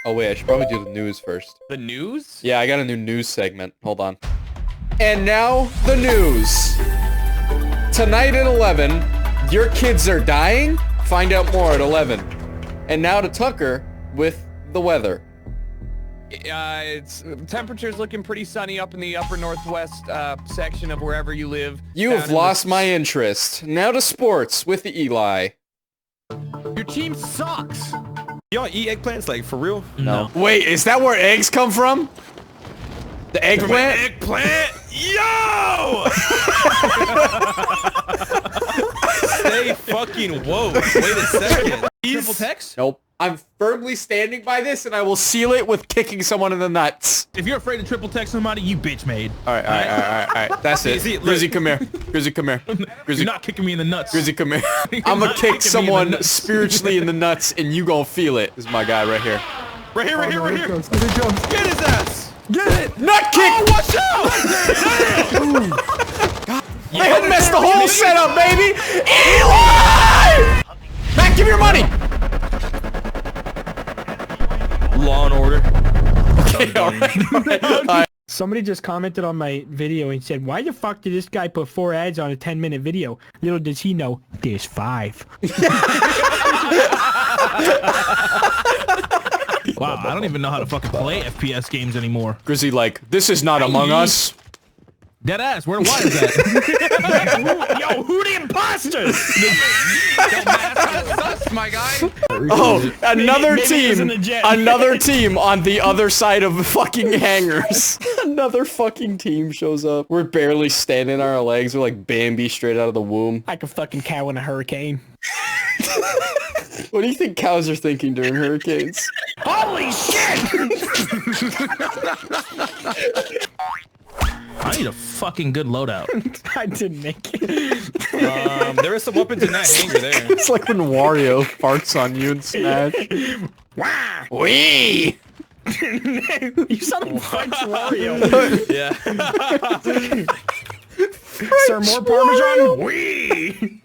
Oh wait, I should probably do the news first. The news? Yeah, I got a new news segment. Hold on. And now, the news. Tonight at 11, your kids are dying? Find out more at 11. And now to Tucker with the weather. It's temperature's looking pretty sunny up in the upper northwest section of wherever you live. You have lost my interest. Now to sports with the Eli. Your team sucks. Y'all eat eggplants, like, for real? No. Wait, is that where eggs come from? The eggplant? Eggplant? Yo! Stay fucking woke. Wait a second. Triple text? Nope. I'm firmly standing by this, and I will seal it with kicking someone in the nuts. If you're afraid to triple text somebody, you bitch made. All right. That's it. Grizzy, come here. Grizzy, come here. Grizzy, You're not kicking me in the nuts. Grizzy, come here. I'm gonna kick someone spiritually in the nuts, and you gonna feel it. This is my guy right here. Right here. Get his ass! Get it! Nut kick! Oh, watch out! God. I have messed the whole setup, baby! Eli! Matt, give me your money! Law and order. Okay, alright. Somebody just commented on my video and said, why the fuck did this guy put 4 ads on a 10-minute video? Little does he know, there's 5. Wow, I don't even know how to fucking play FPS games anymore. Grizzy, like, this is not Among Us. Dead ass, where the wires at? Yo, who the imposters? Sus, my guy. Oh, another Maybe he was in team. the jet. Another team on the other side of fucking hangars. Another fucking team shows up. We're barely standing on our legs. We're like Bambi straight out of the womb. Like a fucking cow in a hurricane. What do you think cows are thinking during hurricanes? Holy shit! I need a fucking good loadout. I didn't make it. There is some weapons in that hangar there. It's like when Wario farts on you and Smash. Wow! Wee! You sound like French Wario. Yeah. Sir, more Parmesan? Wee!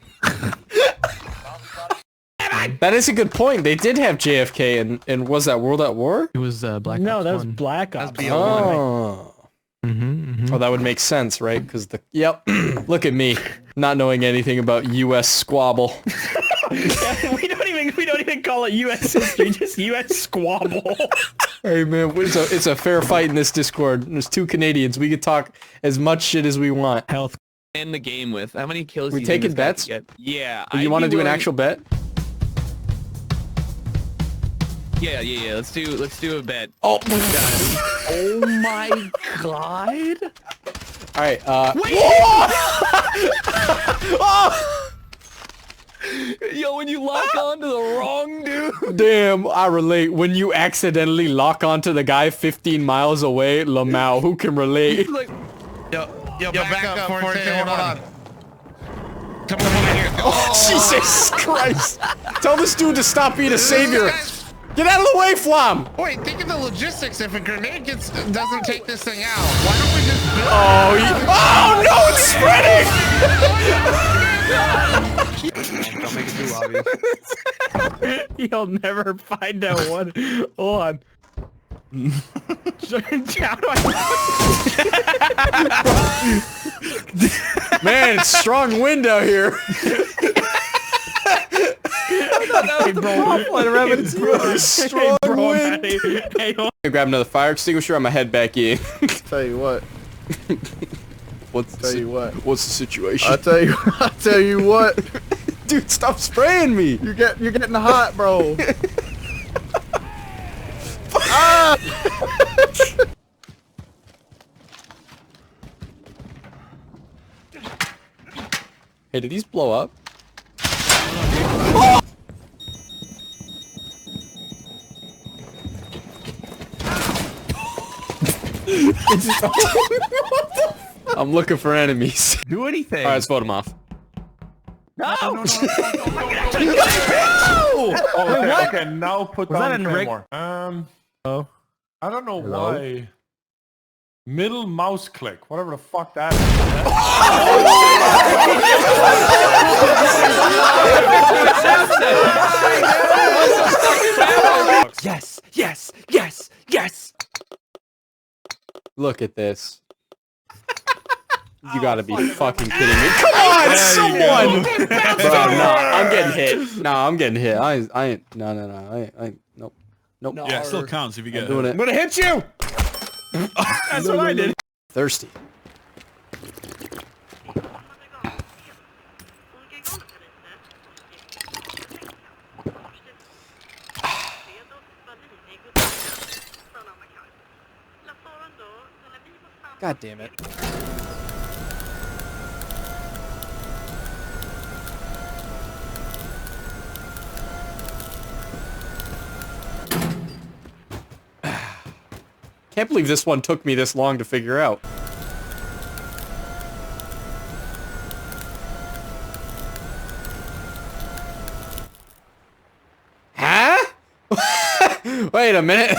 That is a good point. They did have JFK and was that World at War? It was Black Ops No, that was 1. Black Ops. Oh. Oh, that would make sense, right? Because the look at me, not knowing anything about U.S. squabble. we don't even call it U.S. history, just U.S. squabble. Hey man, it's a fair fight in this Discord. There's 2 Canadians. We could talk as much shit as we want. Health. End the game with. How many kills? We do you think taking this guy bets? could get? Yeah. You want to do an actual bet? Yeah. Let's do a bet. Oh. Oh my god. All right. Wait. Oh! Yo, when you lock on to the wrong dude. Damn, I relate. When you accidentally lock onto the guy 15 miles away, Lamau, who can relate? Like, Yo, back up, hold on. come on here. Oh, Jesus Christ. Tell this dude to stop being a savior. Get out of the way, Flom! Wait, think of the logistics. If a grenade doesn't take this thing out, why don't we just build Oh, no, it's spreading! Don't make it too obvious. You'll never find out what. Hold on. How do I... Man, it's strong wind out here. Hey, bro. Strong wind. Hey, hold I grab another fire extinguisher. I'm gonna head back in. Tell you what. What's the situation? I'll tell you what. Dude, stop spraying me. You're getting hot, bro. Ah! Hey, did these blow up? I'm looking for enemies. Do anything. Alright, let's vote them off. No. Okay, now put Was down that the in Rick? Claymore. Oh. I don't know Hello? why. Middle mouse click, whatever the fuck that is. Yes. Look at this. You gotta be fucking kidding me. Come on, someone! Bro, no, I'm getting hit. No, I'm getting hit. I ain't, no. I ain't, nope. Nope. Yeah, it still counts if you get I'm doing hit. it. I'm gonna hit you! That's what I did. Thirsty. God damn it. Can't believe this one took me this long to figure out. Huh? Wait a minute.